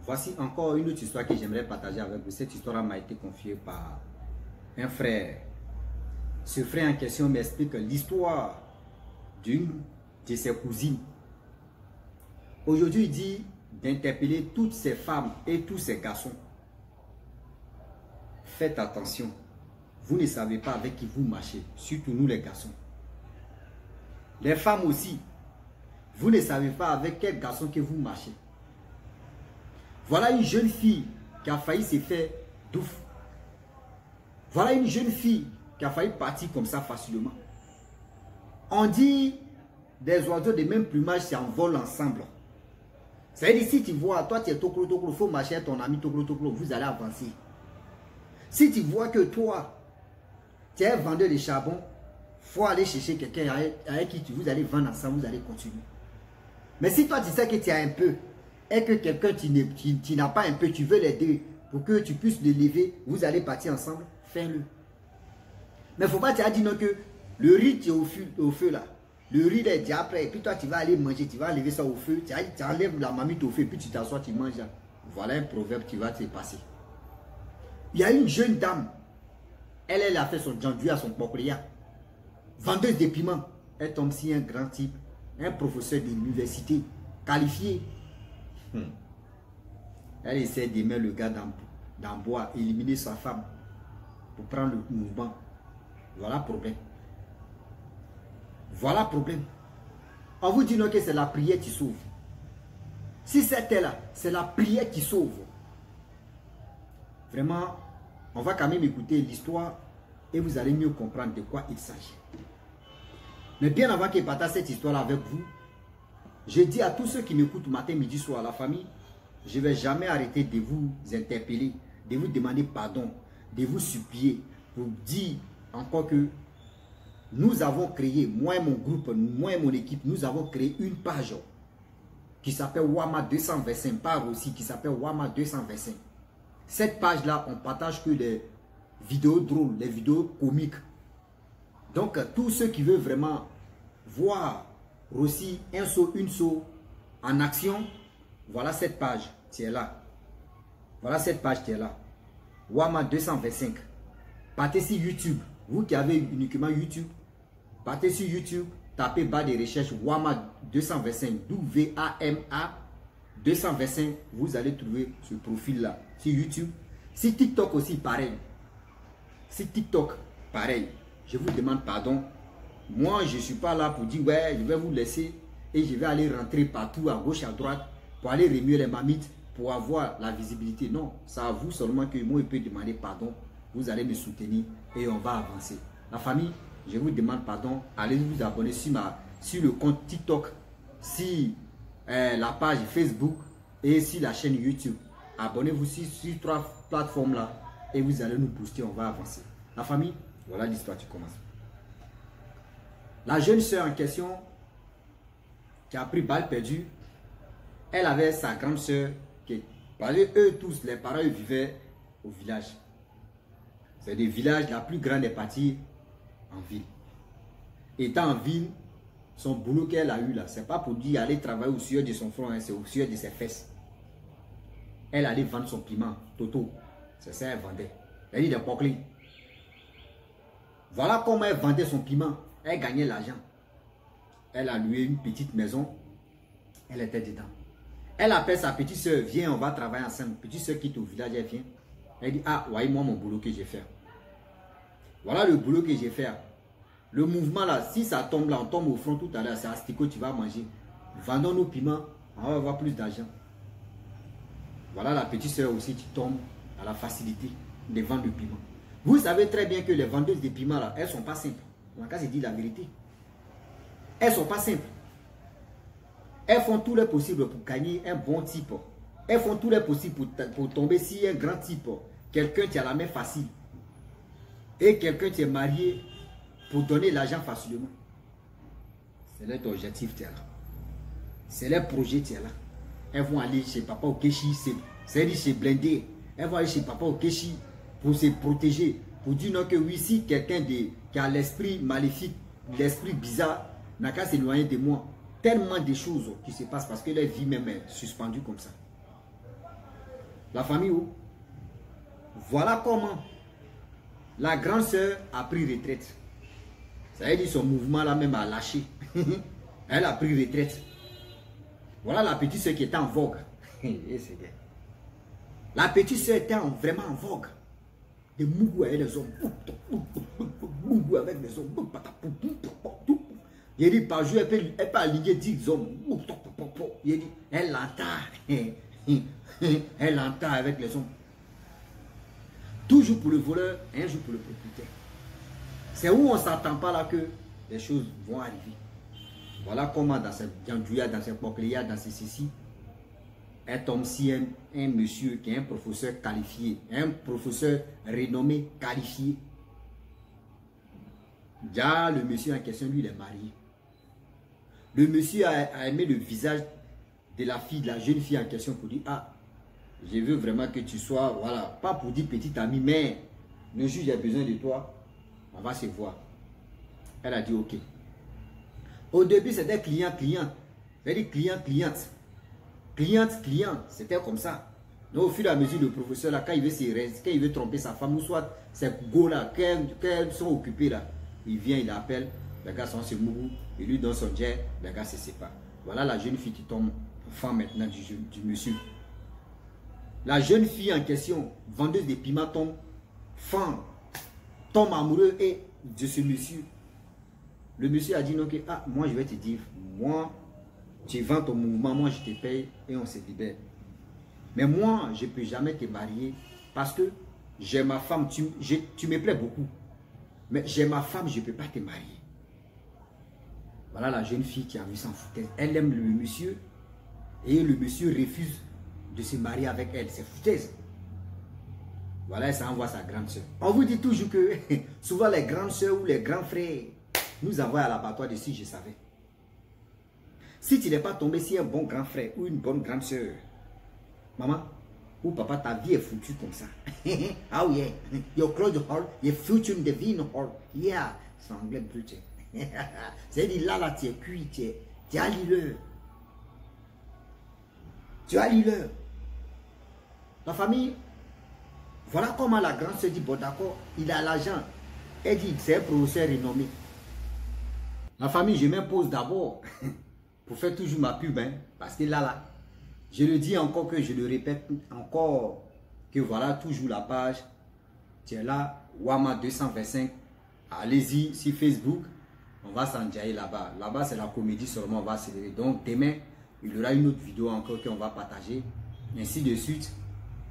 Voici encore une autre histoire que j'aimerais partager avec vous. Cette histoire m'a été confiée par un frère. Ce frère en question m'explique l'histoire d'une de ses cousines. Aujourd'hui, il dit d'interpeller toutes ces femmes et tous ces garçons. Faites attention. Vous ne savez pas avec qui vous marchez, surtout nous les garçons. Les femmes aussi, vous ne savez pas avec quel garçon que vous marchez. Voilà une jeune fille qui a failli se faire douf. Voilà une jeune fille qui a failli partir comme ça facilement. On dit des oiseaux de même plumage s'envolent ensemble. C'est-à-dire si tu vois, toi tu es toklo, il faut marcher avec ton ami toklo, vous allez avancer. Si tu vois que toi, tu es un vendeur de charbon, il faut aller chercher quelqu'un avec qui vous allez vendre ensemble, vous allez continuer. Mais si toi tu sais que tu as un peu, et que quelqu'un tu n'as pas un peu, tu veux l'aider pour que tu puisses le lever, vous allez partir ensemble, fais-le. Mais il ne faut pas te dire non que le riz tu es au feu là. Le riz est déjà prêt, et puis toi tu vas aller manger, tu vas lever ça au feu, tu enlèves la marmite au feu, et puis tu t'assois, tu manges là. Voilà un proverbe qui va te passer. Il y a une jeune dame, elle a fait son jandu à son pokléa. Vendeuse de piments. Elle tombe si un grand type, un professeur de l'université, qualifié. Elle essaie de mettre le gars dans bois, éliminer sa femme pour prendre le mouvement. Voilà le problème. Voilà le problème. On vous dit non que c'est la prière qui sauve. Si c'était là, c'est la prière qui sauve. Vraiment, on va quand même écouter l'histoire et vous allez mieux comprendre de quoi il s'agit. Mais bien avant que je partage cette histoire avec vous, je dis à tous ceux qui m'écoutent matin, midi, soir, la famille, je ne vais jamais arrêter de vous interpeller, de vous demander pardon, de vous supplier pour dire encore que nous avons créé, moi et mon groupe, moi et mon équipe, nous avons créé une page qui s'appelle Wama 225, par aussi qui s'appelle Wama 225. Cette page-là, on partage que des vidéos drôles, les vidéos comiques. Donc, tous ceux qui veulent vraiment voir aussi un saut, une saut en action, voilà cette page qui est là. Voilà cette page qui est là. Wama 225. Partez sur YouTube. Vous qui avez uniquement YouTube, partez sur YouTube, tapez barre de recherche Wama 225. W-A-M-A 225. Vous allez trouver ce profil-là sur YouTube. Sur TikTok aussi, pareil. Sur TikTok, pareil. Je vous demande pardon. Moi, je ne suis pas là pour dire, ouais, je vais vous laisser et je vais aller rentrer partout, à gauche, à droite, pour aller remuer les mamites, pour avoir la visibilité. Non, c'est à vous seulement que moi, je peux demander pardon. Vous allez me soutenir et on va avancer. La famille, je vous demande pardon. Allez vous abonner sur le compte TikTok, sur la page Facebook et sur la chaîne YouTube. Abonnez-vous sur 3 plateformes là et vous allez nous booster, on va avancer. La famille, voilà l'histoire qui commence. La jeune soeur en question qui a pris balle perdue, elle avait sa grande soeur qui, parce que eux tous, les parents vivaient au village. C'est des villages, la plus grande est partie en ville. Étant en ville, son boulot qu'elle a eu là, c'est pas pour dire aller travailler au sueur de son front, hein, c'est au sueur de ses fesses. Elle allait vendre son piment, Toto. C'est ça elle vendait. Elle dit des poclés. Voilà comment elle vendait son piment. Elle gagnait l'argent. Elle a loué une petite maison. Elle était dedans. Elle appelle sa petite soeur, viens, on va travailler ensemble. Petite soeur quitte au village, elle vient. Elle dit, ah, voyez-moi mon boulot que j'ai fait. Voilà le boulot que j'ai fait. Le mouvement là, si ça tombe là, on tombe au front tout à l'heure, c'est asticot, tu vas manger. Vendons nos piments, on va avoir plus d'argent. Voilà la petite soeur aussi qui tombe à la facilité des ventes de piments. Vous savez très bien que les vendeuses de piments là, elles ne sont pas simples. On va se dire la vérité. Elles ne sont pas simples. Elles font tout le possible pour gagner un bon type. Elles font tout le possible pour tomber sur un grand type. Quelqu'un qui a la main facile. Et quelqu'un qui est marié pour donner l'argent facilement. C'est leur objectif, tu es là. C'est leur projet, tu es là. Elles vont aller chez Papa Okechi, c'est-à-dire chez Blindé. Elles vont aller chez Papa Okechi pour se protéger. Pour dire non que oui, si quelqu'un qui a l'esprit maléfique, l'esprit bizarre, n'a qu'à s'éloigner de moi. Tellement de choses qui se passent parce que leur vie même est suspendue comme ça. La famille où? Voilà comment la grande sœur a pris retraite. Ça veut dire son mouvement là même a lâché. Elle a pris retraite. Voilà la petite sœur qui était en vogue. La petite sœur était vraiment en vogue. Des mougous avec les hommes. Mougous avec les hommes. Il dit par jour, elle peut aligner 10 hommes. Il dit, elle l'entend. Elle l'entend avec les hommes. Toujours pour le voleur, un jour pour le propriétaire. C'est où on ne s'attend pas là que les choses vont arriver. Voilà comment dans cette Djandjouya, dans cette Pokléa, dans ces ceci, un tombe-ci, un monsieur qui est un professeur qualifié, un professeur renommé, qualifié. Déjà, le monsieur en question, lui, il est marié. Le monsieur a aimé le visage de la fille, de la jeune fille en question pour dire, ah, je veux vraiment que tu sois, voilà, pas pour dire petite amie, mais le juge a besoin de toi, on va se voir. Elle a dit, ok. Au début, c'était client-client. C'est-à-dire client-cliente. Cliente-client, c'était comme ça. Donc, au fur et à mesure, le professeur, là, quand il veut tromper sa femme, ou soit ces go-là, qu'elles sont occupées, là, il vient, il appelle, les gars sont sur Mougou, il lui donne son jet, les gars se séparent. Voilà la jeune fille qui tombe femme maintenant du monsieur. La jeune fille en question, vendeuse de piments, tombe amoureux et de ce monsieur. Le monsieur a dit non, que ah, moi je vais te dire, moi, tu vends ton mouvement, moi je te paye et on se libère. Mais moi, je ne peux jamais te marier parce que j'ai ma femme, tu me plais beaucoup. Mais j'ai ma femme, je ne peux pas te marier. Voilà la jeune fille qui a vu s'en foutre. Elle aime le monsieur et le monsieur refuse de se marier avec elle. C'est foutaise. Voilà, ça envoie sa grande soeur. On vous dit toujours que souvent les grandes soeurs ou les grands frères nous envoient à l'abattoir de si je savais. Si tu n'es pas tombé sur un bon grand frère ou une bonne grande soeur, maman ou papa, ta vie est foutue comme ça. Oh yeah, your clothes hall, your future in the vine hall. Yeah, c'est anglais brut. C'est-à-dire là, tu es cuit, tu as l'îleur. Tu as l'îleur. La famille, voilà comment la grande se dit, bon d'accord, il a l'argent. Elle dit, c'est un professeur renommé. La famille, je m'impose d'abord pour faire toujours ma pub, hein, parce que là, je le dis encore que je le répète encore, que voilà toujours la page, tu es là, Wama 225, allez-y sur Facebook, on va s'enjailler là-bas. Là-bas, c'est la comédie seulement, on va accélérer. Donc demain, il y aura une autre vidéo encore qu'on va partager, ainsi de suite.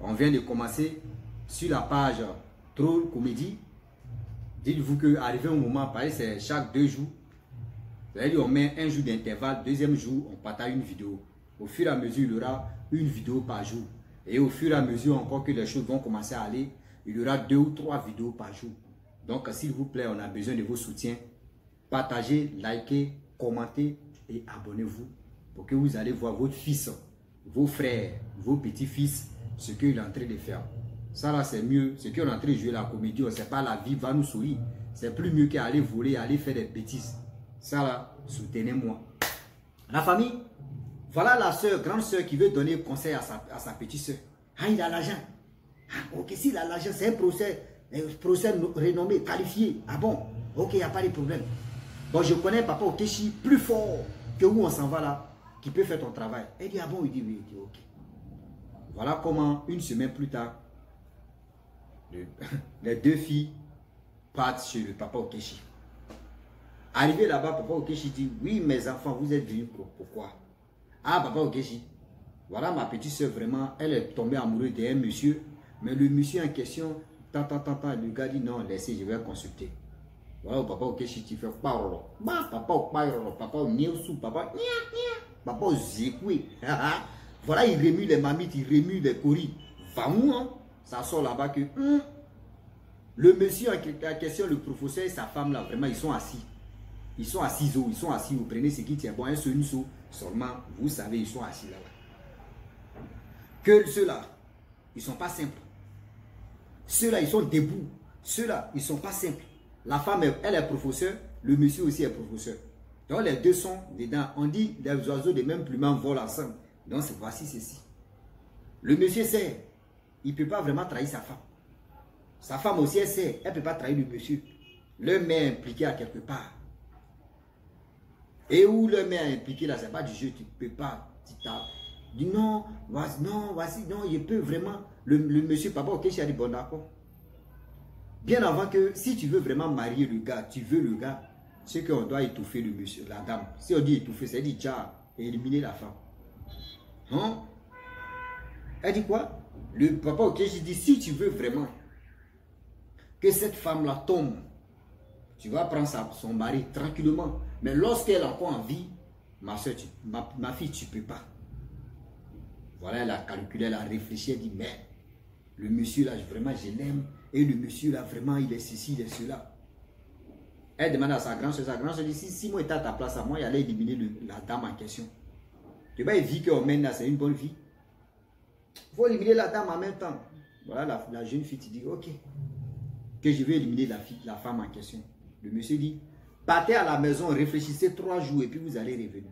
On vient de commencer sur la page Troll Comédie. Dites-vous qu'arrivé un moment, pareil, c'est chaque 2 jours. C'est-à-dire on met un jour d'intervalle, deuxième jour, on partage une vidéo. Au fur et à mesure, il y aura une vidéo par jour. Et au fur et à mesure encore que les choses vont commencer à aller, il y aura 2 ou 3 vidéos par jour. Donc, s'il vous plaît, on a besoin de vos soutiens. Partagez, likez, commentez et abonnez-vous pour que vous allez voir votre fils, vos frères, vos petits-fils, ce qu'il est en train de faire. Ça là, c'est mieux. Ce qu'on est en train de jouer la comédie, on ne sait pas, la vie va nous sourire. C'est plus mieux qu'aller voler, aller faire des bêtises. Ça là, soutenez-moi. La famille, voilà la soeur, grande soeur qui veut donner conseil à sa petite soeur. Ah, il a l'argent. Ah, ok, s'il a l'argent, c'est un procès renommé, qualifié. Ah bon, ok, il n'y a pas de problème. Bon, je connais Papa Okechi plus fort que où on s'en va là, qui peut faire ton travail. Elle dit, ah bon, il dit oui, il dit ok. Voilà comment, une semaine plus tard, les 2 filles partent chez le Papa Okechi. Arrivé là-bas, Papa Okechi dit, oui, mes enfants, vous êtes venus pourquoi? Ah, Papa Okechi, voilà ma petite soeur, vraiment, elle est tombée amoureuse d'un monsieur, mais le monsieur en question, le gars dit, non, laissez, je vais consulter. Voilà, Papa Okechi, tu fais parole. Bah, papa, papa, papa, zékoué. Voilà, il remue les mamites, il remue les coris. Va-moi, hein? Ça sort là-bas que, le monsieur en question, le professeur et sa femme, là, vraiment, ils sont assis. Ils sont assis, vous prenez ce qui tient bon, un seul seulement, vous savez, ils sont assis là-bas. Que ceux-là, ils ne sont pas simples. Ceux-là, ils sont debout. Ceux-là, ils ne sont pas simples. La femme, elle est professeure, le monsieur aussi est professeur. Donc les deux sont dedans. On dit les oiseaux de même plumage volent ensemble. Donc voici ceci. Le monsieur sait, il ne peut pas vraiment trahir sa femme. Sa femme aussi, elle sait, elle ne peut pas trahir le monsieur. Le mec impliqué à quelque part. Et où le mec impliqué là, c'est pas du jeu, tu ne peux pas. Tu dis non, voici, non, il peut vraiment. Le monsieur, papa, ok, je suis dit bon d'accord. Bien avant que, si tu veux vraiment marier le gars, tu veux le gars, c'est qu'on doit étouffer le monsieur, la dame. Si on dit étouffer, c'est dit déjà éliminer la femme. Hein? Elle dit quoi? Le papa, ok, je dis si tu veux vraiment que cette femme-là tombe, tu vas prendre son mari tranquillement. Mais lorsqu'elle est encore en vie, ma soeur, ma fille, tu ne peux pas. Voilà, elle a calculé, elle a réfléchi, elle dit, mais le monsieur là, vraiment, je l'aime. Et le monsieur là, vraiment, il est ceci, il est cela. Elle demande à sa grand-soeur dit, si moi j'étais à ta place, à moi, il allait éliminer la dame en question. Tu vois, une vie qu'on mène là, c'est une bonne vie. Il faut éliminer la dame en même temps. Voilà, la jeune fille, tu dis, ok, que je vais éliminer la femme en question. Le monsieur dit, partez à la maison, réfléchissez 3 jours et puis vous allez revenir.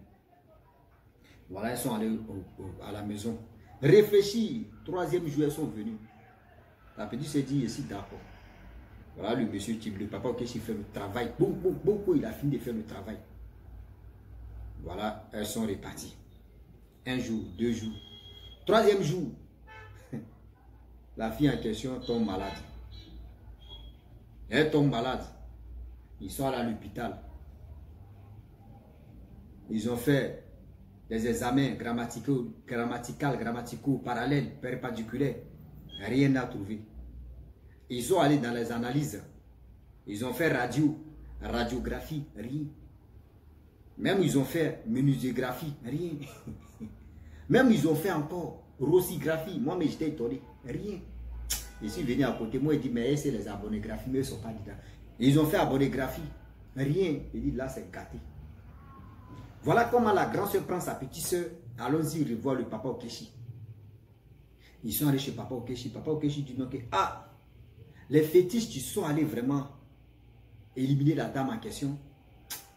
Voilà, elles sont allées à la maison. Réfléchis, 3e jour, elles sont venues. La petite s'est dit, ici, d'accord. Voilà, le monsieur, le papa, ok, il fait le travail. Beaucoup, il a fini de faire le travail. Voilà, elles sont reparties. 1 jour, 2 jours. 3e jour, la fille en question tombe malade. Elle tombe malade. Ils sont allés à l'hôpital. Ils ont fait des examens grammaticaux, parallèles, perpendiculaires. Rien à trouver. Ils sont allés dans les analyses. Ils ont fait radiographie, rien. Même ils ont fait menuisegraphie, rien. Même ils ont fait encore rossigraphie. Moi, mais j'étais étonné, rien. Je suis venu à côté, moi, il dit, mais c'est les abonnographies, mais ils ne sont pas dedans. Ils ont fait abonnographie, rien. Il dit, là, c'est gâté. Voilà comment la grand-soeur prend sa petite soeur. Allons-y revoir le papa Okechi. Ils sont allés chez papa Okechi. Papa Okechi dit, non, que, ah, les fétiches qui sont allés vraiment éliminer la dame en question,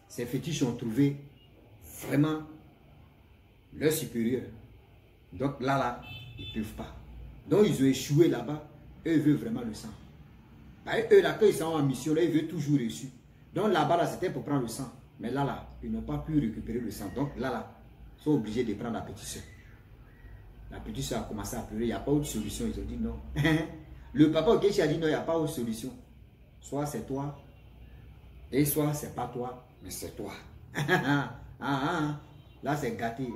ces fétiches ont trouvé vraiment leur supérieur. Donc là, ils ne peuvent pas. Donc ils ont échoué là-bas. Eux veulent vraiment le sang. Eux là, quand ils sont en mission, là, ils veulent toujours reçu. Donc là-bas, là, c'était pour prendre le sang. Mais là, ils n'ont pas pu récupérer le sang. Donc là, ils sont obligés de prendre la petite soeur. La petite soeur a commencé à pleurer. Il n'y a pas autre solution. Ils ont dit non. Le papa Okechi a dit non, il n'y a pas autre solution. Soit c'est toi, et soit c'est pas toi, mais c'est toi. Là, c'est gâté.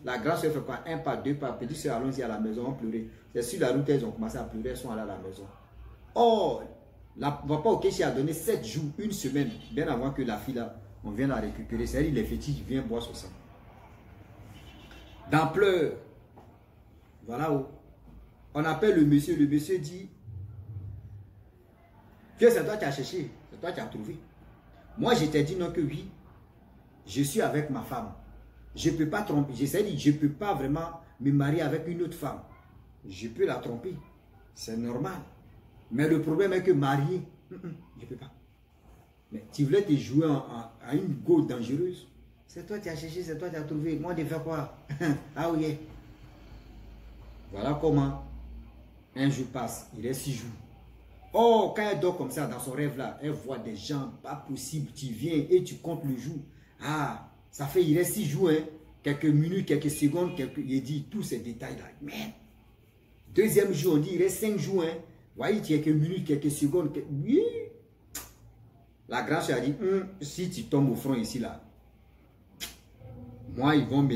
La grande soeur fait quoi? 1 pas, 2 pas. Petite soeur, allons-y à la maison, on pleurait. C'est sur la route, elles ont commencé à pleurer, elles sont allées à la maison. Oh, papa Okechi a donné 7 jours, 1 semaine, bien avant que la fille là, on vient la récupérer. C'est-à-dire les fétiches viennent boire son sang. Dans pleurs. Voilà où. On appelle le monsieur dit que c'est toi qui as cherché, c'est toi qui as trouvé. Moi, je t'ai dit non que oui, je suis avec ma femme. Je ne peux pas tromper. J'essaie de dire, je ne peux pas vraiment me marier avec une autre femme. Je peux la tromper. C'est normal. Mais le problème est que marier, je ne peux pas. Mais tu voulais te jouer à une go dangereuse. C'est toi qui as cherché, c'est toi qui as trouvé. Moi, de faire quoi? Ah oui. Voilà comment un jour passe. Il reste 6 jours. Oh, quand elle dort comme ça dans son rêve là, elle voit des gens, pas possible. Tu viens et tu comptes le jour. Ah, ça fait, il reste 6 jours, hein. Quelques minutes, quelques secondes, il dit tous ces détails là. Mais, 2e jour, on dit il reste 5 jours, hein. Voyez, quelques minutes, quelques secondes. Oui. La grâce a dit, si tu tombes au front ici là, moi,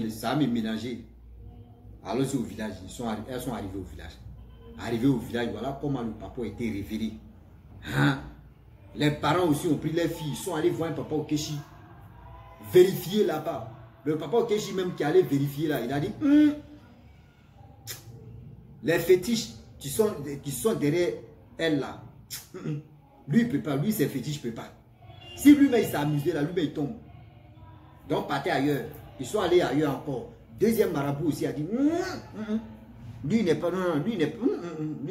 ça va me mélanger. Alors, au village, elles sont arrivées au village. Arrivées au village, voilà comment le papa a été révélé. Hein? Les parents aussi ont pris les filles, ils sont allés voir un papa Okechi. Vérifier là-bas. Le papa Okechi même qui allait vérifier là, il a dit, les fétiches qui sont derrière elle là, lui il ne peut pas, lui ses fétiches ne peut pas. Si lui-même il s'est amusé là, lui-même il tombe. Donc partez ailleurs. Ils sont allés ailleurs encore. 2e marabout aussi a dit, lui n'est pas, lui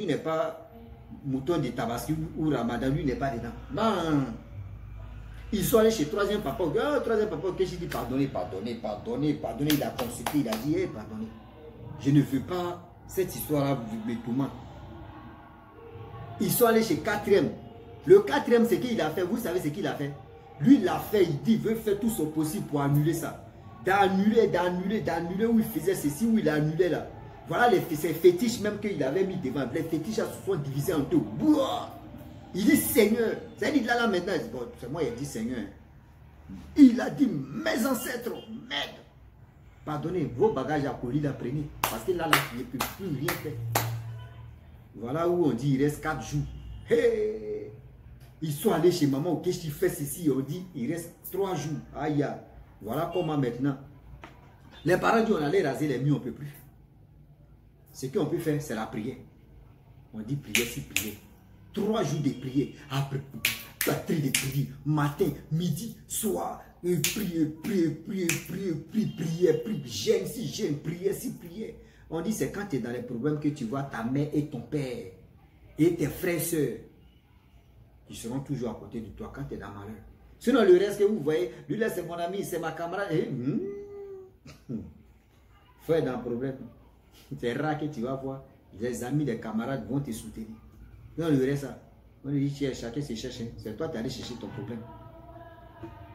n'est pas mouton de Tabaski ou Ramadan, lui n'est pas dedans. Non. Ils sont allés chez 3e papa. 3e papa, qu'est-ce qu'il dit? Pardonnez. Il a consulté, il a dit, pardonnez. Je ne veux pas cette histoire-là me tourmente. Ils sont allés chez quatrième. Le quatrième, c'est qu'il a fait. Vous savez ce qu'il a fait? Lui, il a fait. Il dit, il veut faire tout son possible pour annuler ça. D'annuler où il faisait ceci, où il a annulé là. Voilà ces fétiches même qu'il avait mis devant. Les fétiches se sont divisés en deux. Bouah! Il dit Seigneur. C'est-à-dire là maintenant. Bon, c'est moi, il a dit Seigneur. Il a dit mes ancêtres, merde. Pardonnez, vos bagages à colis, la prenez. Parce que là, il ne peut plus rien faire. Voilà où on dit il reste 4 jours. Hey! Ils sont allés chez maman, ok, je fais ceci. On dit il reste 3 jours. Aïe, aïe. Voilà comment maintenant. Les parents disent on allait raser les murs, on ne peut plus. Ce qu'on peut faire, c'est la prière. On dit prière, c'est prière. 3 jours de prière. Après, batterie de prière. Matin, midi, soir. Prière, gêne si gêne, prière si prière. On dit c'est quand tu es dans les problèmes que tu vois ta mère et ton père et tes frères et sœurs qui seront toujours à côté de toi quand tu es dans le malheur. Sinon le reste que vous voyez, lui là c'est mon ami, c'est ma camarade. Faut être dans le problème. C'est rare que tu vas voir les amis, les camarades vont te soutenir. Non, le reste, ça. On dit chacun se cherche. C'est toi qui allé chercher ton problème.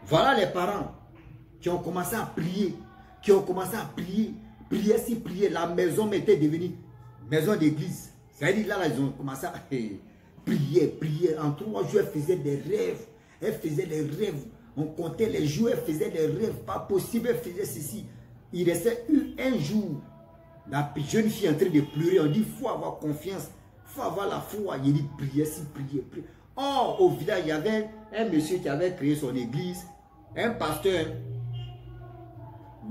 Voilà les parents qui ont commencé à prier. Qui ont commencé à prier. Prier si prier. La maison était devenue maison d'église. C'est-à-dire là, ils ont commencé à prier, prier. En 3 jours, elle faisait des rêves. Elle faisait des rêves. On comptait les jours, elle faisait des rêves. Pas possible, elle faisait ceci. Il restait un jour. La jeune fille est en train de pleurer. On dit, il faut avoir confiance. Il faut avoir la foi. Il dit, prier si prier, prier. Or, au village, il y avait un monsieur qui avait créé son église. Un pasteur.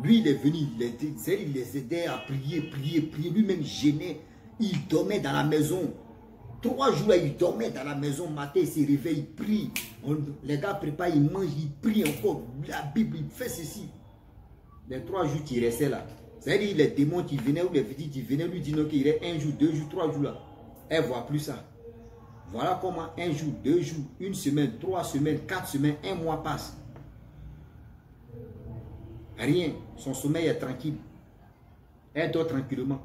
Lui, il est venu, il les aidait à prier, prier, prier. Lui-même gêné. Il dormait dans la maison. 3 jours, là, il dormait dans la maison. Matin, il se réveille, il prie. Les gars préparent, ils mangent, ils prient encore. La Bible, il fait ceci. Les 3 jours qu'il restait là. C'est-à-dire les démons qui venaient ou les petits qui venaient lui dire qu'il est 1 jour, 2 jours, 3 jours là. Elle ne voit plus ça. Voilà comment 1 jour, 2 jours, 1 semaine, 3 semaines, 4 semaines, 1 mois passe. Rien. Son sommeil est tranquille. Elle dort tranquillement.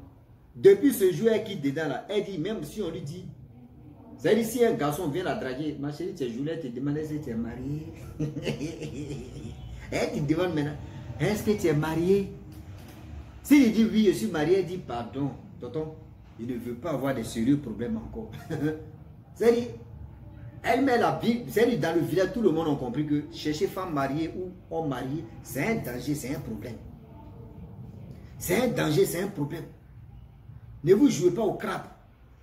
Depuis ce jour, elle quitte dedans là. Elle dit, même si on lui dit, c'est-à-dire si un garçon vient la draguer, ma chérie, tu es jolie, elle te demande si tu es mariée. Elle te demande maintenant, est-ce que tu es mariée? S'il dit oui, je suis marié, elle dit pardon, tonton, il ne veut pas avoir de sérieux problèmes encore. C'est-à-dire, elle met la Bible, c'est-à-dire dans le village, tout le monde a compris que chercher femme mariée ou homme marié, c'est un danger, c'est un problème. C'est un danger, c'est un problème. Ne vous jouez pas au crabe,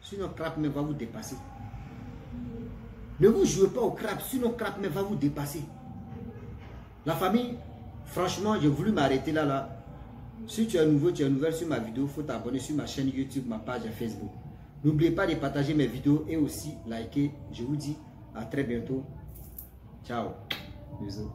sinon crabe va vous dépasser. Ne vous jouez pas au crabe, sinon crabe va vous dépasser. La famille, franchement, j'ai voulu m'arrêter là. Si tu es nouveau, tu es nouvelle sur ma vidéo, il faut t'abonner sur ma chaîne YouTube, ma page Facebook. N'oubliez pas de partager mes vidéos et aussi liker. Je vous dis à très bientôt. Ciao. Bisous.